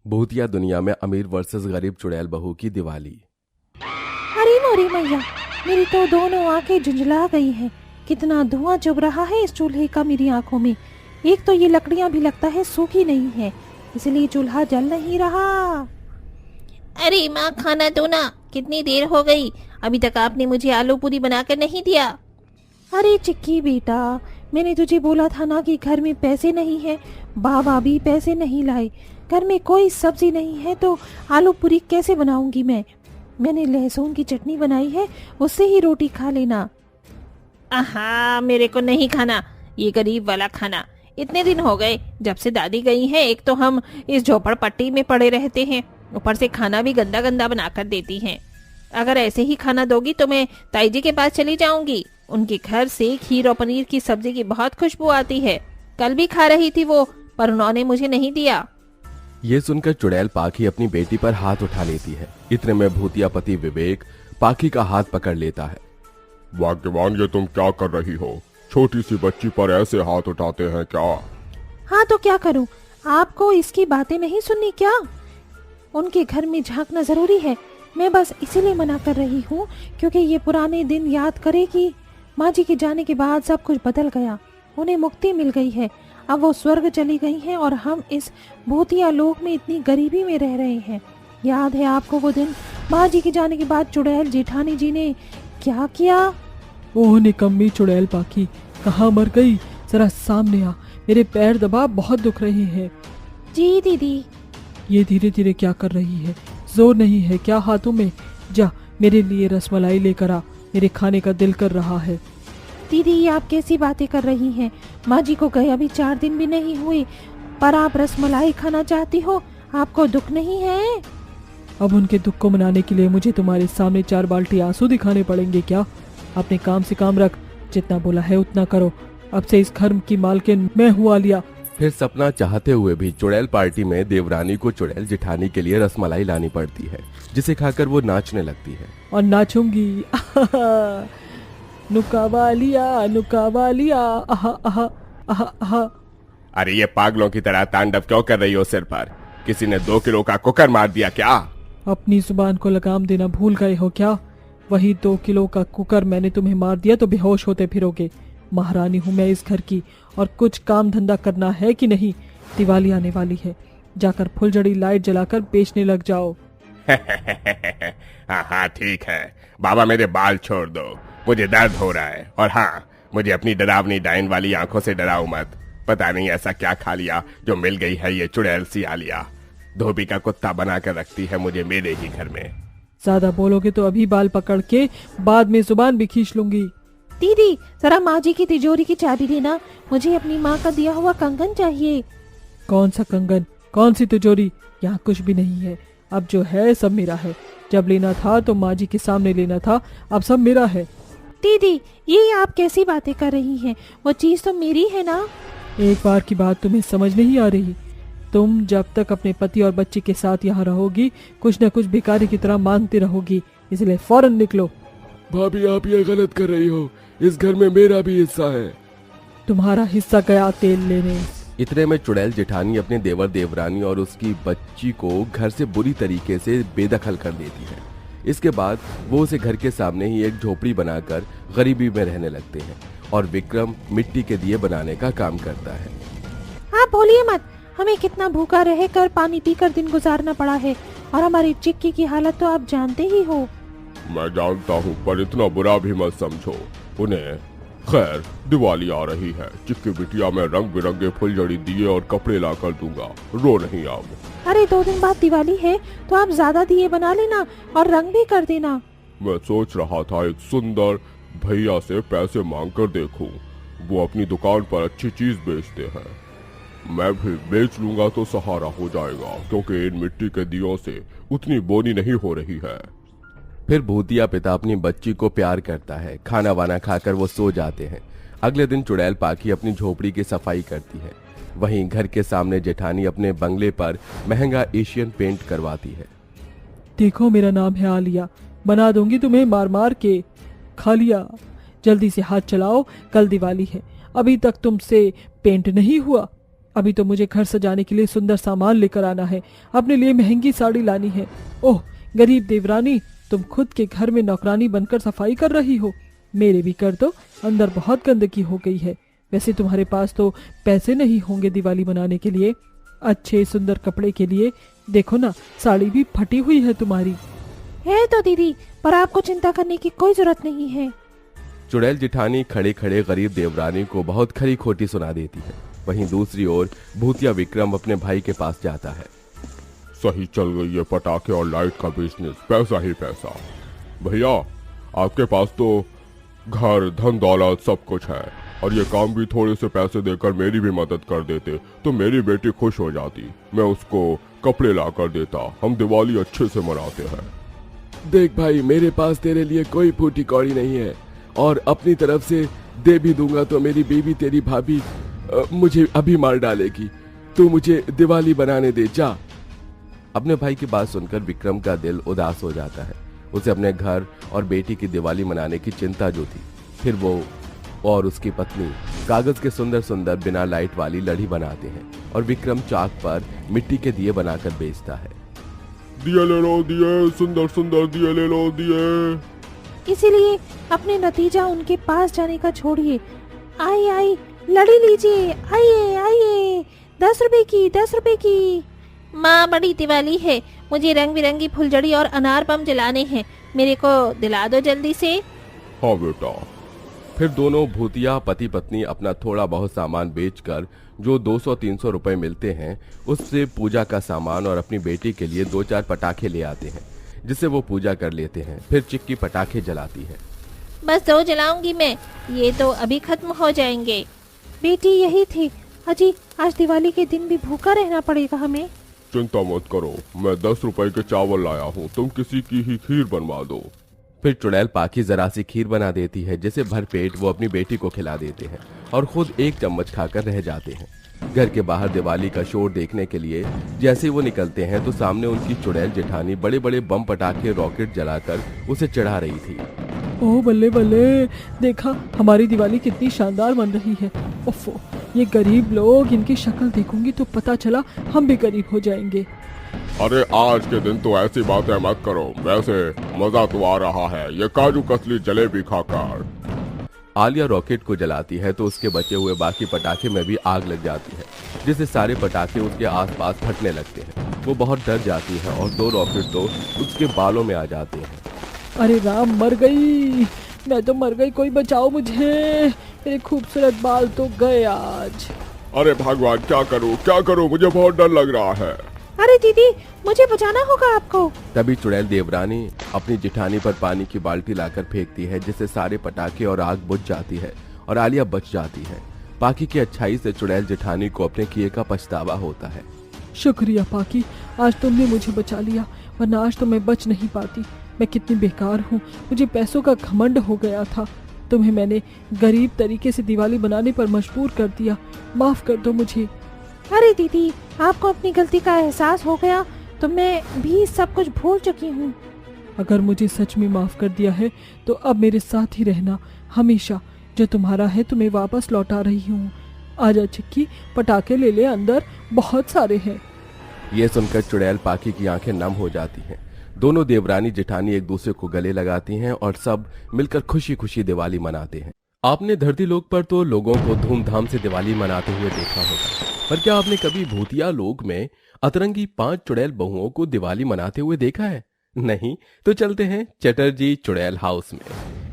भूतिया दुनिया में अमीर वर्सेस गरीब चुड़ैल बहू की दिवाली। अरे मोरी मैया, मेरी तो दोनों आंखें झुंझला गई हैं। कितना धुआं चुभ रहा है इस चूल्हे का मेरी आंखों में। एक तो ये लकड़ियां भी लगता है सूखी नहीं है, इसलिए चूल्हा जल नहीं रहा। अरे माँ, खाना दो ना, कितनी देर हो गई, अभी तक आपने मुझे आलू पूरी बनाकर नहीं दिया। अरे चिक्की बेटा, मैंने तुझे बोला था ना कि घर में पैसे नहीं है। बाबा भी पैसे नहीं लाए, घर में कोई सब्जी नहीं है, तो आलू पूरी कैसे बनाऊंगी मैंने लहसुन की चटनी बनाई है, उससे ही रोटी खा लेना। आहा, मेरे को नहीं खाना ये गरीब वाला खाना। इतने दिन हो गए जब से दादी गई हैं, एक तो हम इस झोपड़पट्टी में पड़े रहते हैं, ऊपर से खाना भी गंदा गंदा बनाकर देती हैं। अगर ऐसे ही खाना दोगी तो मैं ताई जी के पास चली जाऊंगी। उनके घर से खीर और पनीर की सब्जी की बहुत खुशबू आती है। कल भी खा रही थी वो, पर उन्होंने मुझे नहीं दिया। ये सुनकर चुड़ैल पाखी अपनी बेटी पर हाथ उठा लेती है। इतने में भूतिया पति विवेक पाखी का हाथ पकड़ लेता है। भाग्यवान, ये तुम क्या कर रही हो? छोटी सी बच्ची पर ऐसे हाथ उठाते हैं क्या? हाँ तो क्या करूं, आपको इसकी बातें नहीं सुननी क्या? उनके घर में झांकना जरूरी है। मैं बस इसीलिए मना कर रही हूँ क्योंकि ये पुराने दिन याद करेगी। माँ जी के जाने के बाद सब कुछ बदल गया, उन्हें मुक्ति मिल गई है। अब वो स्वर्ग चली गई हैं और हम इस भूतिया लोक में इतनी गरीबी में रह रहे हैं। याद है आपको वो दिन माँ जी के जाने के बाद चुड़ैल जेठानी जी ने क्या किया? ओह निकम्मी चुड़ैल पाखी, कहाँ मर गई? जरा सामने आ, मेरे पैर दबा, बहुत दुख रहे हैं। जी दीदी। ये धीरे धीरे क्या कर रही है? जोर नहीं है क्या हाथों में? जा मेरे लिए रसमलाई लेकर आ, मेरे खाने का दिल कर रहा है। दीदी, ये आप कैसी बातें कर रही हैं? माँ जी को गए अभी 4 दिन भी नहीं हुए, पर आप रसमलाई खाना चाहती हो? आपको दुख नहीं है? अब उनके दुख को मनाने के लिए मुझे तुम्हारे सामने 4 बाल्टी आंसू दिखाने पड़ेंगे क्या? अपने काम से काम रख, जितना बोला है उतना करो। अब से इस घर की मालकिन मैं हूँ आलिया। फिर सपना चाहते हुए भी चुड़ैल पार्टी में देवरानी को चुड़ैल जेठानी के लिए रसमलाई लानी पड़ती है, जिसे खाकर वो नाचने लगती है। और नाचूंगी नुकावालिया नुकावालिया, आहा आहा आहा आहा। अरे ये पागलों की तरह तांडव क्यों कर रही हो सिर पर? किसी ने 2 किलो का कुकर मार दिया क्या? अपनी जुबान को लगाम देना भूल गए हो क्या? वही 2 किलो का कुकर मैंने तुम्हें मार दिया तो बेहोश होते फिरोगे। महारानी हूँ मैं इस घर की, और कुछ काम धंधा करना है कि नहीं? दिवाली आने वाली है, जाकर फुलझड़ी लाइट जलाकर बेचने लग जाओ। हाँ हाँ ठीक है, बाबा मेरे बाल छोड़ दो, मुझे दर्द हो रहा है। और हाँ, मुझे अपनी डरावनी डाइन वाली आंखों से डराओ मत। पता नहीं ऐसा क्या खा लिया जो मिल गई है ये चुड़ैल सी आलिया। धोबी का कुत्ता बना कर रखती है मुझे मेरे ही घर में। ज्यादा बोलोगे तो अभी बाल पकड़ के बाद में जुबान भी खींच लूंगी। दीदी, जरा माँ जी की तिजोरी की चाबी देना, मुझे अपनी माँ का दिया हुआ कंगन चाहिए। कौन सा कंगन, कौन सी तिजोरी? यहाँ कुछ भी नहीं है। अब जो है सब मेरा है। जब लेना था तो माँ जी के सामने लेना था, अब सब मेरा है। दीदी, ये आप कैसी बातें कर रही हैं? वो चीज तो मेरी है ना। एक बार की बात तुम्हें समझ नहीं आ रही? तुम जब तक अपने पति और बच्चे के साथ यहाँ रहोगी, कुछ न कुछ भिखारी की तरह मांगती रहोगी, इसलिए फौरन निकलो। भाभी, आप ये गलत कर रही हो, इस घर में मेरा भी हिस्सा है। तुम्हारा हिस्सा गया तेल लेने। इतने में चुड़ैल जेठानी अपने देवर देवरानी और उसकी बच्ची को घर से बुरी तरीके से बेदखल कर देती है। इसके बाद वो उसे घर के सामने ही एक झोपड़ी बनाकर गरीबी में रहने लगते हैं और विक्रम मिट्टी के दिए बनाने का काम करता है। आप बोलिए मत, हमें कितना भूखा रहकर पानी पीकर दिन गुजारना पड़ा है, और हमारी चिक्की की हालत तो आप जानते ही हो। मैं जानता हूँ, पर इतना बुरा भी मत समझो उन्हें। खैर, दिवाली आ रही है, चिक्की बिटिया में रंग बिरंगे फुलझड़ी दिए और कपड़े ला कर दूंगा। रो नहीं आप। अरे 2 दिन बाद दिवाली है, तो आप ज्यादा दिए बना लेना और रंग भी कर देना। मैं सोच रहा था एक सुंदर भैया से पैसे मांग कर देखूं। वो अपनी दुकान पर अच्छी चीज बेचते हैं, मैं भी बेच लूंगा तो सहारा हो जाएगा, क्योंकि इन मिट्टी के दियों से उतनी बोनी नहीं हो रही है। फिर भूतिया पिता अपनी बच्ची को प्यार करता है। खाना वाना खाकर वो सो जाते हैं। अगले दिन चुड़ैल पाखी अपनी झोपड़ी की सफाई करती है। वहीं घर के सामने जेठानी अपने बंगले पर महंगा एशियन पेंट करवाती है। देखो, मेरा नाम है आलिया, बना दूंगी तुम्हें मार मार के। खा लिया, जल्दी से हाथ चलाओ, कल दिवाली है, अभी तक तुमसे पेंट नहीं हुआ। अभी तो मुझे घर सजाने के लिए सुंदर सामान लेकर आना है, अपने लिए महंगी साड़ी लानी है। ओह गरीब देवरानी, तुम खुद के घर में नौकरानी बनकर सफाई कर रही हो, मेरे भी कर दो, अंदर बहुत गंदगी हो गई है। वैसे तुम्हारे पास तो पैसे नहीं होंगे दिवाली मनाने के लिए, अच्छे सुंदर कपड़े के लिए। देखो ना, साड़ी भी फटी हुई है तुम्हारी। है तो दीदी, पर आपको चिंता करने की कोई जरूरत नहीं है। चुड़ैल जिठानी खड़े खड़े गरीब देवरानी को बहुत खरी खोटी सुना देती है। वहीं दूसरी ओर भूतिया विक्रम अपने भाई के पास जाता है। सही चल गई है पटाखे और लाइट का बिजनेस, पैसा ही पैसा। भैया आपके पास तो घर धन दौलत सब कुछ है, और ये काम भी थोड़े से पैसे देकर मेरी भी मदद कर देते तो मेरी बेटी खुश हो जाती, मैं उसको कपड़े ला कर देता, हम दिवाली अच्छे से मनाते हैं। देख भाई, मेरे पास तेरे लिए कोई फूटी कौड़ी नहीं है, और अपनी तरफ से दे भी दूंगा तो मेरी बीवी तेरी भाभी मुझे अभी मार डालेगी। तू मुझे दिवाली बनाने दे, जा। अपने भाई की बात सुनकर विक्रम का दिल उदास हो जाता है। उसे अपने घर और बेटी की दिवाली मनाने की चिंता जो थी। फिर वो और उसकी पत्नी कागज के सुंदर सुंदर बिना लाइट वाली लड़ी बनाते हैं और विक्रम चाक पर मिट्टी के दिए बनाकर बेचता है। दिए ले लो दिए, सुंदर सुंदर दिए ले लो दिए। इसीलिए अपने नतीजा उनके पास जाने का छोड़िए। आई आई लड़ी लीजिए, आइए आइए, 10 रुपए की, 10 रुपए की। माँ बड़ी दिवाली है, मुझे रंग बिरंगी फुलझड़ी और अनार बम जलाने हैं, मेरे को दिला दो जल्दी से। हाँ बेटा। फिर दोनों भूतिया पति पत्नी अपना थोड़ा बहुत सामान बेचकर जो 200-300 रुपए मिलते हैं उससे पूजा का सामान और अपनी बेटी के लिए 2-4 पटाखे ले आते हैं, जिससे वो पूजा कर लेते हैं। फिर चिक्की पटाखे जलाती है। बस 2 जलाऊंगी मैं, ये तो अभी खत्म हो जाएंगे। बेटी यही थी, अजी आज दिवाली के दिन भी भूखा रहना पड़ेगा हमें। चिंता मत करो, मैं 10 रुपए के चावल लाया हूँ, तुम किसी की ही खीर बनवा दो। फिर चुड़ैल पाकी जरा सी खीर बना देती है, जिसे भरपेट वो अपनी बेटी को खिला देते हैं और खुद 1 चम्मच खाकर रह जाते हैं। घर के बाहर दिवाली का शोर देखने के लिए जैसे ही वो निकलते हैं तो सामने उनकी चुड़ैल जेठानी बड़े बड़े बम पटाखे रॉकेट जलाकर उसे चढ़ा रही थी। ओह बल्ले बल्ले, देखा हमारी दिवाली कितनी शानदार बन रही है। ओफो, ये गरीब लोग, इनकी शक्ल देखूंगी तो पता चला हम भी गरीब हो जाएंगे। अरे आज के दिन तो ऐसी बातें मत करो, वैसे मजा तो आ रहा है ये काजू कतली जलेबी खाकर। आलिया रॉकेट को जलाती है तो उसके बचे हुए बाकी पटाखे में भी आग लग जाती है, जिससे सारे पटाखे उसके आसपास फटने लगते हैं। वो बहुत डर जाती है और 2 रॉकेट तो उसके बालों में आ जाते हैं। अरे राम, मर गई, मैं तो मर गई, कोई बचाओ मुझे, मेरे खूबसूरत बाल तो गए आज। अरे भगवान, क्या करूं, मुझे बहुत डर लग रहा है। अरे दीदी, मुझे बचाना होगा आपको। तभी चुड़ैल देवरानी अपनी जिठानी पर पानी की बाल्टी लाकर फेंकती है, जिससे सारे पटाखे और आग बुझ जाती है और आलिया बच जाती है। पाकी की अच्छाई से चुड़ैल जेठानी को अपने किए का पछतावा होता है। शुक्रिया पाकी, आज तुमने मुझे बचा लिया, वरना आज तो मैं बच नहीं पाती। मैं कितनी बेकार हूँ, मुझे पैसों का घमंड हो गया था। तुम्हें मैंने गरीब तरीके से दिवाली बनाने पर मजबूर कर दिया, माफ कर दो मुझे। अरे दीदी, आपको अपनी गलती का एहसास हो गया तो मैं भी सब कुछ भूल चुकी हूँ। अगर मुझे सच में माफ कर दिया है तो अब मेरे साथ ही रहना हमेशा। जो तुम्हारा है तुम्हें वापस लौटा रही हूँ। आजा चिक्की, पटाखे ले ले, अंदर बहुत सारे हैं। ये सुनकर चुड़ैल पाकी की आंखें नम हो जाती हैं। दोनों देवरानी जेठानी एक दूसरे को गले लगाती हैं और सब मिलकर खुशी खुशी दिवाली मनाते हैं। आपने धरती लोक पर तो लोगों को धूमधाम से दिवाली मनाते हुए देखा होगा, पर क्या आपने कभी भूतिया लोक में अतरंगी 5 चुड़ैल बहुओं को दिवाली मनाते हुए देखा है? नहीं तो चलते हैं चटर्जी चुड़ैल हाउस में,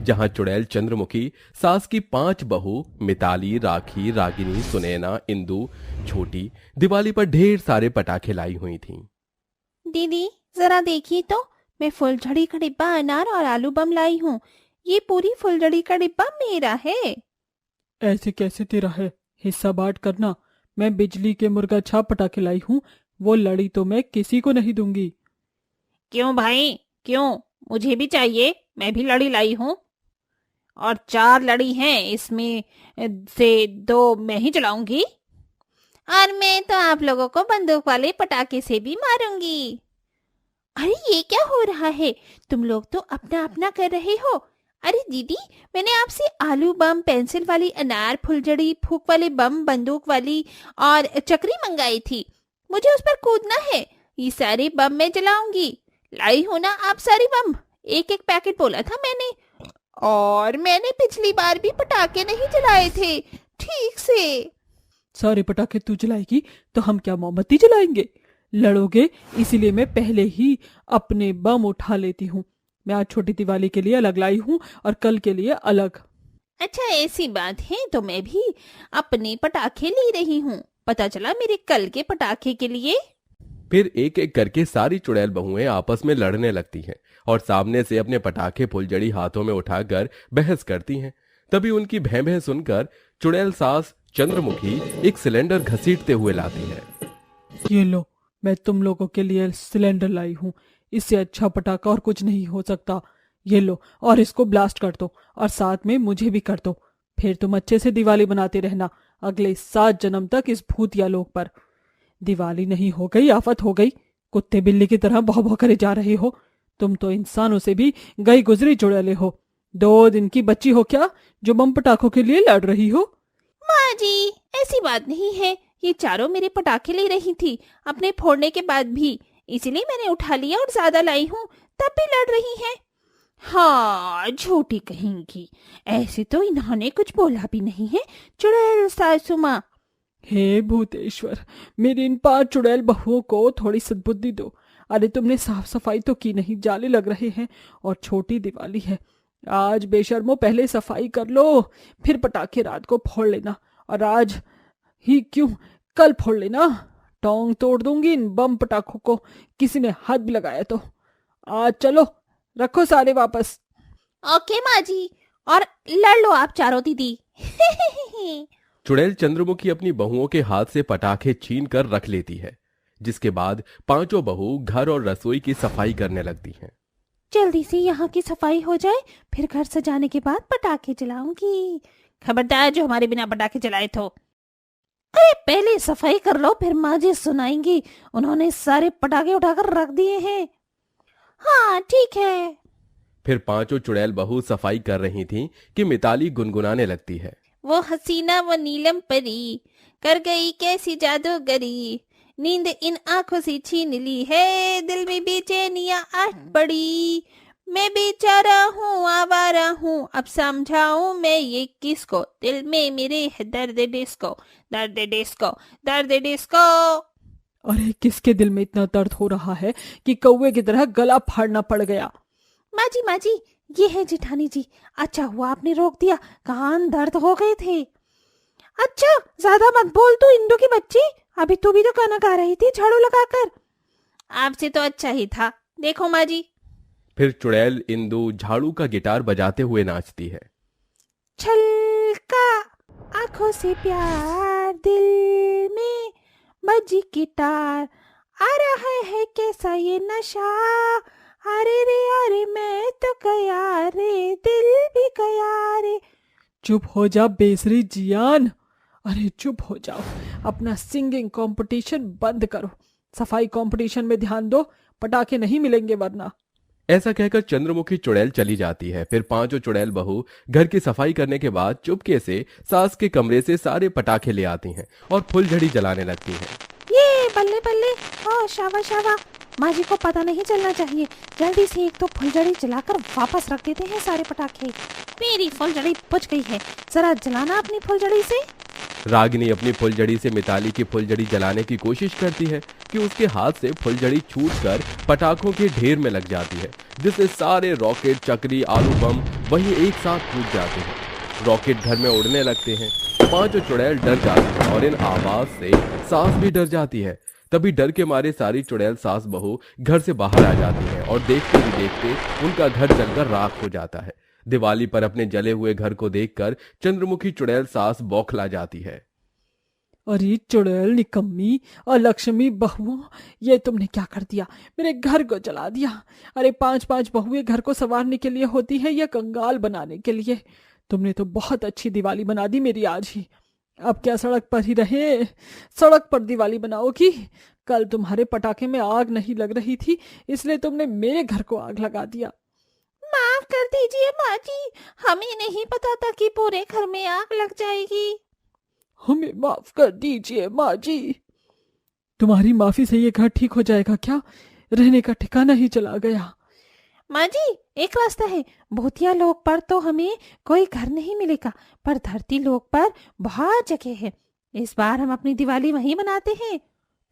जहां चुड़ैल चंद्रमुखी सास की 5 बहू मिताली, राखी, रागिनी, सुनैना, इंदु, छोटी दिवाली पर ढेर सारे पटाखे लाई हुई थीं। दीदी जरा देखिए तो, मैं फुलझड़ी का डिब्बा, अनार और आलू बम लाई हूँ। ये पूरी फुलझड़ी का डिब्बा मेरा है। ऐसे कैसे तेरा है? हिस्सा बांट करना। मैं बिजली के मुर्गा छाप पटाखे लाई हूँ, वो लड़ी तो मैं किसी को नहीं दूंगी। क्यों भाई, क्यों? मुझे भी चाहिए, मैं भी लड़ी लाई हूँ। और 4 लड़ी हैं, इसमें से 2 मैं ही चलाऊंगी। और मैं तो आप लोगों को बंदूक वाले पटाखे से भी मारूंगी। अरे ये क्या हो रहा है? तुम लोग तो अपना अपना कर रहे हो। अरे दीदी, मैंने आपसे आलू बम, पेंसिल वाली अनार, फुलझड़ी, फूक वाले बम, बंदूक वाली और चक्री मंगाई थी। मुझे उस पर कूदना है। ये सारे बम मैं जलाऊंगी। लाई हो ना आप सारी बम? एक एक पैकेट बोला था मैंने। और मैंने पिछली बार भी पटाखे नहीं जलाए थे ठीक से। सारे पटाखे तू जलाएगी तो हम क्या मोमबत्ती जलाएंगे? लड़ोगे इसीलिए मैं पहले ही अपने बम उठा लेती हूँ। मैं आज छोटी दिवाली के लिए अलग लाई हूँ और कल के लिए अलग। अच्छा ऐसी बात है तो मैं भी अपने पटाखे ले रही हूँ। पता चला मेरे कल के पटाखे के लिए। फिर एक एक करके सारी चुड़ैल बहुएं आपस में लड़ने लगती हैं और सामने से अपने पटाखे फुलझड़ी हाथों में उठाकर बहस करती हैं। तभी उनकी भैं भैं सुनकर चुड़ैल सास चंद्रमुखी एक सिलेंडर घसीटते हुए लाती है। ये लो, मैं तुम लोगों के लिए सिलेंडर लाई हूँ। इससे अच्छा पटाखा और कुछ नहीं हो सकता। ये लो, और इसको ब्लास्ट कर दो और साथ में मुझे भी कर दो। फिर तुम अच्छे से दिवाली बनाते रहना अगले 7 जन्म तक इस भूतिया लोक पर। दिवाली नहीं हो गई, आफत हो गई। कुत्ते बिल्ली की तरह भौ भौ करे जा रहे हो। तुम तो इंसानों से भी गई गुजरी चुड़ैले हो। 2 दिन की बच्ची हो क्या जो बम पटाखों के लिए लड़ रही हो? माँ जी, ऐसी बात नहीं है। ये चारों मेरे पटाखे ले रही थी अपने फोड़ने के बाद भी, इसीलिए मैंने उठा लिया और ज्यादा लाई हूँ, तब भी लड़ रही है। हाँ, झूठी कहेंगी। ऐसे तो इन्होंने कुछ बोला भी नहीं है चुड़ैल सासू माँ। हे भूतेश्वर, मेरी इन 5 चुड़ैल बहुओं को थोड़ी सद्बुद्धि दो। अरे तुमने साफ सफाई तो की नहीं, जाले लग रहे हैं और छोटी दिवाली है। आज बेशर्मो पहले सफाई कर लो, फिर पटाखे रात को फोड़ लेना। और आज ही क्यों, कल फोड़ लेना। टोंग तोड़ दूंगी इन बम पटाखों को, किसी ने हाथ भी लगाया तो। आज चलो, रखो सारे वापस। ओके माँ जी, और लड़ लो आप चारों दीदी। चुड़ैल चंद्रमुखी अपनी बहुओं के हाथ से पटाखे छीन कर रख लेती है, जिसके बाद 5 बहू घर और रसोई की सफाई करने लगती हैं। जल्दी से यहाँ की सफाई हो जाए, फिर घर सजाने के बाद पटाखे जलाऊंगी। खबरदार जो हमारे बिना पटाखे चलाए तो। अरे पहले सफाई कर लो, फिर माँ जी सुनाएंगी। उन्होंने सारे पटाखे उठाकर रख दिए हैं। हाँ ठीक है। फिर 5 चुड़ैल बहू सफाई कर रही थीं कि मिताली गुनगुनाने लगती है। वो हसीना वो नीलम परी कर गई कैसी जादूगरी, नींद इन आंखों से छीन ली है, दिल में बेचैनियां आठ पड़ी। मैं बेचारा हूँ आवारा हूँ, अब समझाऊं मैं ये किसको, दिल में मेरे है दर्द डिस्को, दर्द डिस्को, दर्द डिस्को। अरे किसके दिल में इतना दर्द हो रहा है कि कौवे की तरह गला फाड़ना पड़ गया? माँ जी, ये है जिठानी जी। अच्छा हुआ आपने रोक दिया, कान दर्द हो गए थे। अच्छा ज्यादा मत बोल तू इंदू की बच्ची, अभी तू भी तो गाना गा रही थी झाड़ू लगाकर। आपसे तो अच्छा ही था। देखो माँ जी। फिर चुड़ैल इंदु झाड़ू का गिटार बजाते हुए नाचती है। छलका आंखों से प्यार, दिल में बजी गिटार, आ रहा है कैसा ये नशा, अरे मैं तो गया रे, दिल भी गया रे। चुप हो जा बेसरी जियान। अरे चुप हो जाओ, अपना सिंगिंग कंपटीशन बंद करो, सफाई कंपटीशन में ध्यान दो, पटाखे नहीं मिलेंगे वरना। ऐसा कहकर चंद्रमुखी चुड़ैल चली जाती है। फिर 5 चुड़ैल बहू घर की सफाई करने के बाद चुपके से सास के कमरे से सारे पटाखे ले आती हैं और फुलझड़ी जलाने लगती हैं। ये बल्ले बल्ले, ओ शाबा शाबा। माँ जी को पता नहीं चलना चाहिए। जल्दी से एक तो फुलझड़ी जलाकर वापस रख देते हैं सारे पटाखे। मेरी फुलझड़ी बुझ गई है, जरा जलाना अपनी फुलझड़ी से। रागिनी अपनी फुलझड़ी से मिताली की फुलझड़ी जलाने की कोशिश करती है कि उसके हाथ से फुलझड़ी छूटकर पटाखों के ढेर में लग जाती है, जिससे सारे रॉकेट, चक्री, आलू बम वहीं एक साथ फूट जाते हैं। रॉकेट घर में उड़ने लगते हैं। 5 चुड़ैल डर जाती हैं और इन आवाज से सास भी डर जाती है। तभी डर के मारे सारी चुड़ैल सास बहू घर से बाहर आ जाती हैं और देखते ही देखते उनका घर जलकर राख हो जाता है। दिवाली पर अपने जले हुए घर को देखकर चंद्रमुखी चुड़ैल सास बौखला जाती है। अरे चुड़ैल निकम्मी और लक्ष्मी बहुओं, ये तुमने क्या कर दिया? मेरे घर को जला दिया। अरे 5 बहुएं घर को संवारने के लिए होती है या कंगाल बनाने के लिए? तुमने तो बहुत अच्छी दिवाली बना दी मेरी आज ही। अब क्या सड़क पर ही रहे? सड़क पर दिवाली बनाओगी? कल तुम्हारे पटाखे में आग नहीं लग रही थी, इसलिए तुमने मेरे घर को आग लगा दिया। माफ कर दीजिए माँ जी, हमें नहीं पता था कि पूरे घर में आग लग जाएगी। हमें माफ कर दीजिए माँ जी। तुम्हारी माफी से ये घर ठीक हो जाएगा क्या? रहने का ठिकाना ही चला गया। माँ जी, एक रास्ता है। भूतिया लोक पर तो हमें कोई घर नहीं मिलेगा, पर धरती लोक पर बहुत जगह है। इस बार हम अपनी दिवाली वहीं मनाते हैं।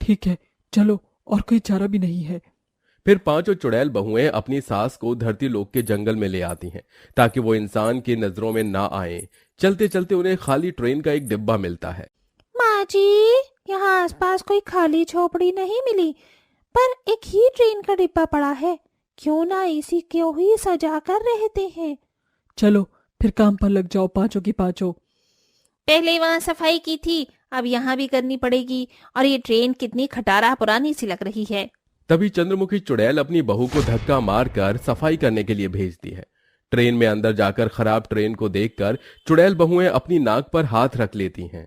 ठीक है, चलो, और कोई चारा भी नहीं है। फिर पांचों चुड़ैल बहुएं अपनी सास को धरती लोक के जंगल में ले आती हैं ताकि वो इंसान की नजरों में ना आए। चलते चलते उन्हें खाली ट्रेन का एक डिब्बा मिलता है। माँ जी, यहाँ आसपास कोई खाली झोपड़ी नहीं मिली, पर एक ही ट्रेन का डिब्बा पड़ा है। क्यों ना इसी को ही सजा कर रहते हैं। चलो फिर काम पर लग जाओ पांचों की पांचों। पहले वहाँ सफाई की थी, अब यहाँ भी करनी पड़ेगी। और ये ट्रेन कितनी खटारा पुरानी सी लग रही है। तभी चंद्रमुखी चुड़ैल अपनी बहू को धक्का मारकर सफाई करने के लिए भेजती है। ट्रेन में अंदर जाकर खराब ट्रेन को देखकर चुड़ैल बहुएं अपनी नाक पर हाथ रख लेती हैं।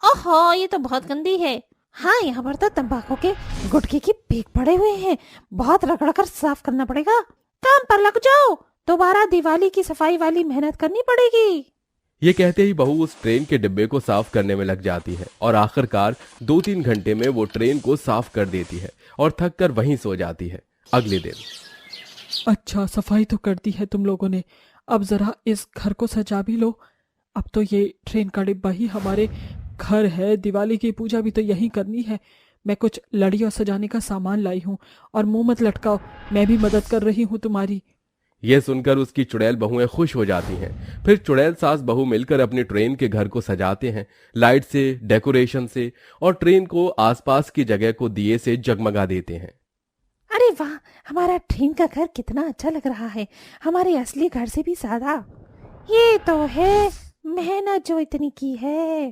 ओहो, ये तो बहुत गंदी है। हाँ, यहाँ पर तो तंबाकू के गुटखे की पीक पड़े हुए हैं। बहुत रगड़ कर साफ करना पड़ेगा। काम पर लग जाओ, दोबारा दिवाली की सफाई वाली मेहनत करनी पड़ेगी। ये कहते ही बहू उस ट्रेन के डिब्बे को साफ करने में लग जाती है और आखिरकार 2-3 घंटे में वो ट्रेन को साफ कर देती है और थक कर वहीं सो जाती है। अगले दिन अच्छा, सफाई तो कर दी है तुम लोगों ने, अब जरा इस घर को सजा भी लो। अब तो ये ट्रेन का डिब्बा ही हमारे घर है। दिवाली की पूजा भी तो यहीं करनी है। मैं कुछ लड़ी और सजाने का सामान लाई हूँ, और मुंह मत लटकाओ, मैं भी मदद कर रही हूँ तुम्हारी। यह सुनकर उसकी चुड़ैल बहुएं खुश हो जाती हैं। फिर चुड़ैल सास बहू मिलकर अपने ट्रेन के घर को सजाते हैं, लाइट से, डेकोरेशन से, और ट्रेन को आसपास की जगह को दिए से जगमगा देते हैं। अरे वाह, हमारा ट्रेन का घर कितना अच्छा लग रहा है, हमारे असली घर से भी ज्यादा। ये तो है मेहनत जो इतनी की है।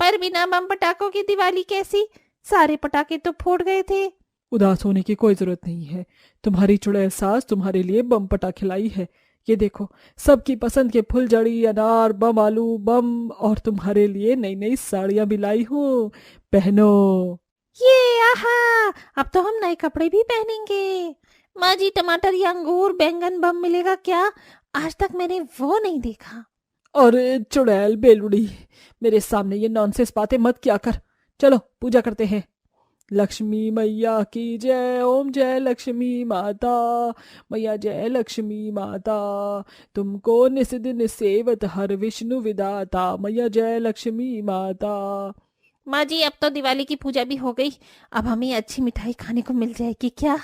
पर बिना बम पटाखों की दिवाली कैसी? सारे पटाखे तो फूट गए थे। उदास होने की कोई जरूरत नहीं है। तुम्हारी चुड़ैल सास तुम्हारे लिए बम पटाखे लाई है। ये देखो, सबकी पसंद के फुलझड़ी, अनार बम, आलू बम, और तुम्हारे लिए नई नई साड़ियां भी लाई हूँ, पहनो। ये आहा, अब तो हम नए कपड़े भी पहनेंगे। माँ जी, टमाटर या अंगूर, बैंगन बम मिलेगा क्या? आज तक मैंने वो नहीं देखा। अरे चुड़ैल बेलुड़ी, मेरे सामने ये नॉनसेंस बातें मत किया कर। चलो पूजा करते हैं। लक्ष्मी मैया की जय, ओम जय लक्ष्मी माता, मैया जय लक्ष्मी माता, तुमको निस दिन सेवत हर विष्णु विदाता, मैया जय लक्ष्मी माता। माँ जी, अब तो दिवाली की पूजा भी हो गई, अब हमें अच्छी मिठाई खाने को मिल जाएगी क्या?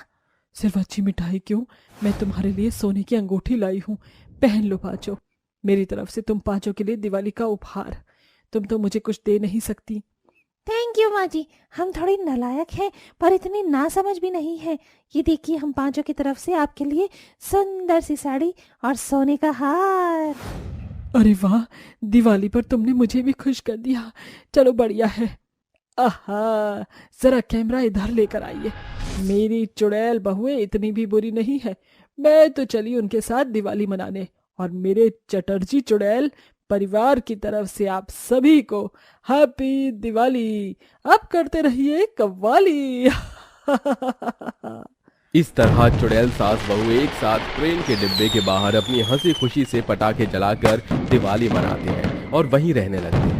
सिर्फ अच्छी मिठाई क्यों, मैं तुम्हारे लिए सोने की अंगूठी लाई हूँ, पहन लो पांचों। मेरी तरफ से तुम पांचों के लिए दिवाली का उपहार। तुम तो मुझे कुछ दे नहीं सकती। थैंक यू माँ जी, हम थोड़ी नालायक हैं, पर इतनी नासमझ भी नहीं है। ये देखिए, हम पांचों की तरफ से आपके लिए सुंदर सी साड़ी और सोने का हार। अरे वाह, दिवाली पर तुमने मुझे भी खुश कर दिया। चलो बढ़िया है। आहा, जरा कैमरा इधर लेकर आइए। मेरी चुड़ैल बहुएं इतनी भी बुरी नहीं है। मैं तो चली उनके साथ दिवाली मनाने, और मेरे चटर्जी चुड़ैल परिवार की तरफ से आप सभी को हैप्पी दिवाली। अब करते रहिए कव्वाली। इस तरह चुड़ैल सास बहू एक साथ ट्रेन के डिब्बे के बाहर अपनी हंसी खुशी से पटाखे जलाकर दिवाली मनाते हैं और वहीं रहने लगते हैं।